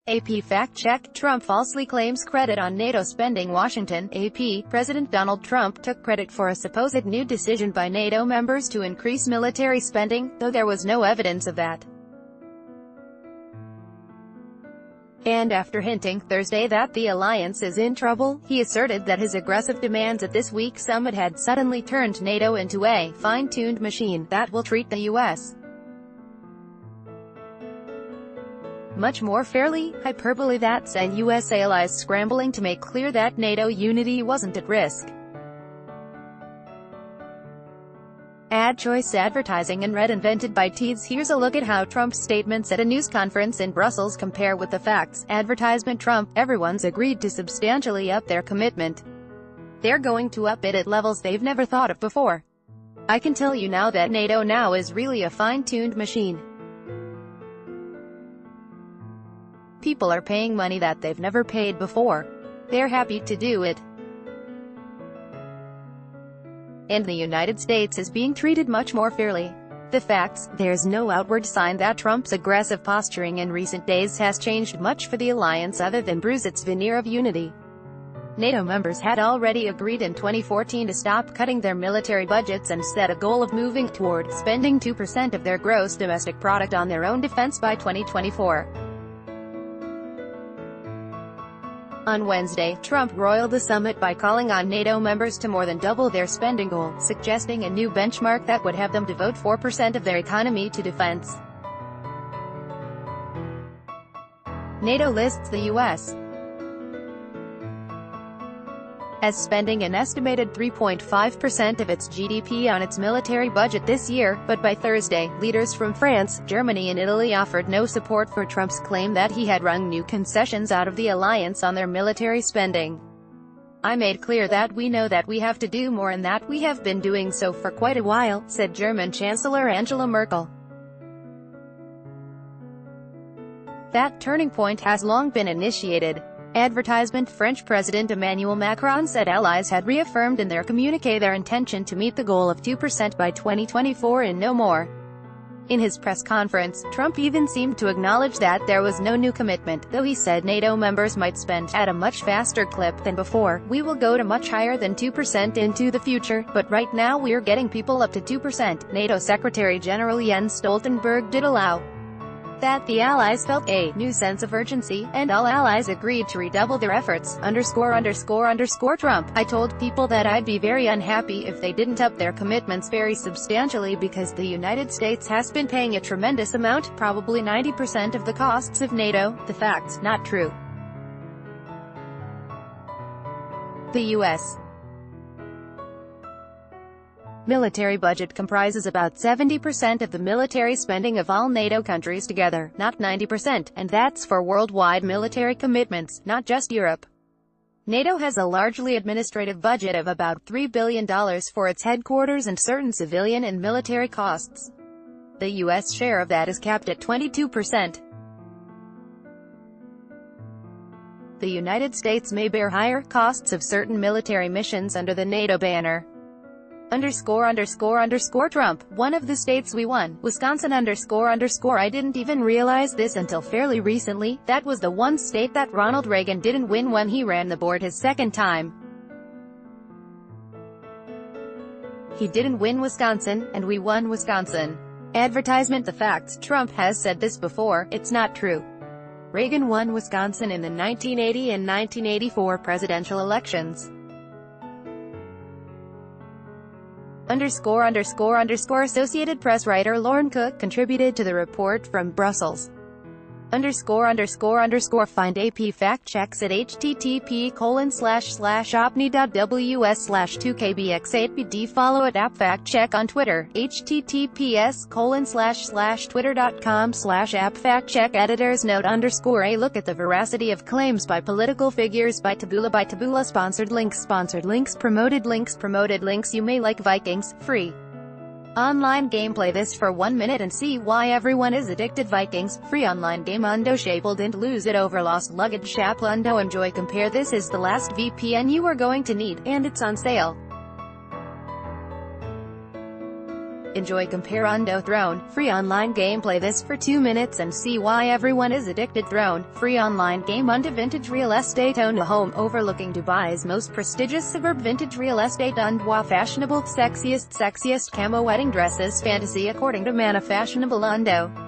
AP fact-check, Trump falsely claims credit on NATO spending. Washington, AP, President Donald Trump took credit for a supposed new decision by NATO members to increase military spending, though there was no evidence of that. And after hinting Thursday that the alliance is in trouble, he asserted that his aggressive demands at this week's summit had suddenly turned NATO into a fine-tuned machine that will treat the U.S. much more fairly. Hyperbole that sent U.S. allies scrambling to make clear that NATO unity wasn't at risk. Ad choice advertising and red invented by Teeds. Here's a look at how Trump's statements at a news conference in Brussels compare with the facts. Advertisement. Trump, everyone's agreed to substantially up their commitment. They're going to up it at levels they've never thought of before. I can tell you now that NATO now is really a fine-tuned machine. People are paying money that they've never paid before. They're happy to do it. And the United States is being treated much more fairly. The facts. There's no outward sign that Trump's aggressive posturing in recent days has changed much for the alliance other than bruise its veneer of unity. NATO members had already agreed in 2014 to stop cutting their military budgets and set a goal of moving toward spending 2% of their gross domestic product on their own defense by 2024. On Wednesday, Trump roiled the summit by calling on NATO members to more than double their spending goal, suggesting a new benchmark that would have them devote 4% of their economy to defense. NATO lists the U.S. as spending an estimated 3.5% of its GDP on its military budget this year, but by Thursday, leaders from France, Germany and Italy offered no support for Trump's claim that he had wrung new concessions out of the alliance on their military spending. I made clear that we know that we have to do more and that we have been doing so for quite a while, said German Chancellor Angela Merkel. That turning point has long been initiated. Advertisement. French President Emmanuel Macron said allies had reaffirmed in their communiqué their intention to meet the goal of 2% by 2024 and no more. In his press conference, Trump even seemed to acknowledge that there was no new commitment, though he said NATO members might spend at a much faster clip than before. We will go to much higher than 2% into the future, but right now we're getting people up to 2%. NATO Secretary General Jens Stoltenberg did allow that the allies felt a new sense of urgency, and all allies agreed to redouble their efforts. Trump. I told people that I'd be very unhappy if they didn't up their commitments very substantially because the United States has been paying a tremendous amount, probably 90% of the costs of NATO. The facts. Not true. The U.S. military budget comprises about 70% of the military spending of all NATO countries together, not 90%, and that's for worldwide military commitments, not just Europe. NATO has a largely administrative budget of about $3 billion for its headquarters and certain civilian and military costs. The U.S. share of that is capped at 22%. The United States may bear higher costs of certain military missions under the NATO banner. Trump. One of the states we won, Wisconsin. I didn't even realize this until fairly recently. That was the one state that Ronald Reagan didn't win when he ran the board his second time. He didn't win Wisconsin, and we won Wisconsin. Advertisement. The facts. Trump has said this before, it's not true. Reagan won Wisconsin in the 1980 and 1984 presidential elections. Associated Press writer Lauren Cook contributed to the report from Brussels. Find AP fact checks at http://opni.ws/2kbx8bd. Follow at App Fact Check on Twitter, https://twitter.com/appfactcheck. Editors note _a look at the veracity of claims by political figures by Taboola. Sponsored links promoted links. You may like Vikings, free online gameplay. This for 1 minute and see why everyone is addicted. Vikings, free online game. Undo Shaple didn't lose it over lost luggage. Undo enjoy. Compare. This is the last VPN you are going to need, and it's on sale. Enjoy Comparando Throne, free online gameplay. This for 2 minutes and see why everyone is addicted. Throne, free online game under vintage real estate. Own a home overlooking Dubai's most prestigious suburb. Vintage real estate Undwa, fashionable, sexiest camo wedding dresses fantasy according to Mana. Fashionable Undo.